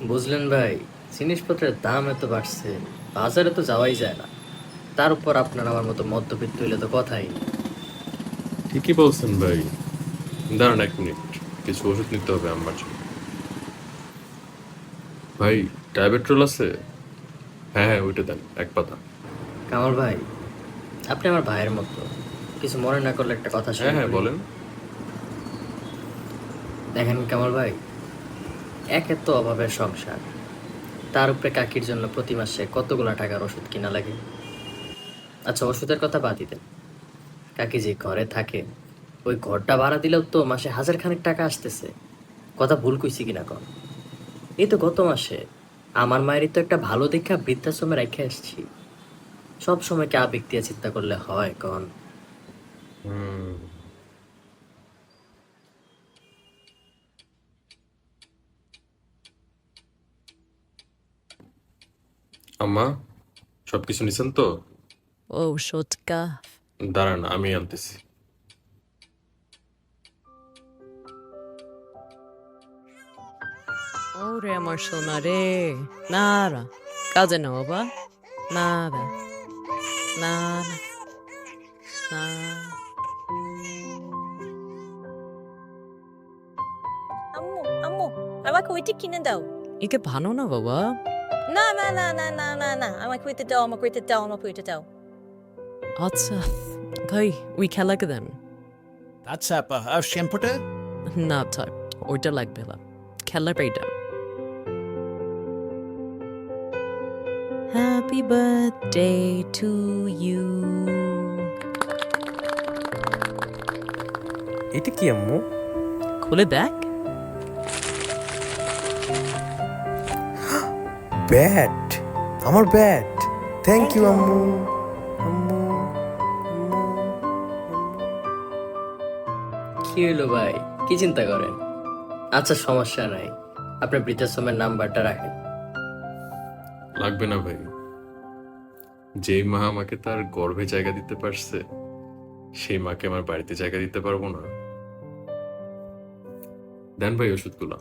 বুঝলেন ভাই, জিনিসপত্রের দাম এত বাড়ছে, বাজারে তো যাওয়াই যায় না। তার উপর আপনার আমার মতো মধ্যবিত্ত হইলে তো কথাই নেই। ঠিকই বলছেন ভাই। দাঁড়ান 1 মিনিট, কিছু ওষুধ নিতে হবে আমার জন্য। ভাই, ডায়াবেট্রল আছে? হ্যাঁ হ্যাঁ, ওইটা দেন 1 পাতা। কামাল ভাই, আপনি আমার ভাইয়ের মতো, কিছু মনে না করলে একটা কথা হ্যাঁ শেয়ার হ্যাঁ, করি। বলেন। দেখেন কামাল ভাই, একে তো অভাবের সংসার, তার উপরে কাকির জন্য প্রতি মাসে কতগুলা টাকার ওষুধ কিনা লাগে। আচ্ছা, ওষুধের কথা বাদই দেন, কাকি যে ঘরে থাকে, ওই ঘরটা ভাড়া দিলেও তো মাসে 1000 খানেক টাকা আসতেছে। কথা ভুল কইছি কিনা কন? এই তো গত মাসে আমার মায়েরই তো একটা ভালো দেখা বৃদ্ধাশ্রমে রেখে আসছি। সব সময় কি আবেগ দিয়ে চিন্তা করলে হয় কন? হুম। আম্মা, সবকিছু নিছেন তো? ঔষধটা দাঁড়ান, আমি আনতেছি। ওরে আমার সোনা রে, না না, কাজে না বাবা, না না, না না, না। আম্মু আম্মু আমাকে ওইটা কিনে দাও। একে ভালো না বাবা। না না না না না না না আমাকে ওইটা দাও, আমাকে ওইটা দাও, আমাকে ওইটা দাও। আচ্ছা ভাই, ওই খেলাকে দেন। আচ্ছা আপা, আর শ্যাম্পুটা? না থাক, ওইটা লাগবে না, খেলার পাইটা। Happy birthday to you. এটা কি আম্মু? খুলে দেখ। ব্যাট, আমার ব্যাট। থ্যাংক ইউ আম্মু। আম্মু, আম্মু, কি হইলো ভাই, কি চিন্তা করেন? আচ্ছা সমস্যা নাই, আপনার বৃদ্ধাশ্রমের নাম্বারটা রাখেন। লাগবে না ভাই। যেই মা আমাকে তার গর্ভে জায়গা দিতে পারছে, সেই মাকে আমার বাড়িতে জায়গা দিতে পারবো না? দেন ভাই ওষুধগুলো।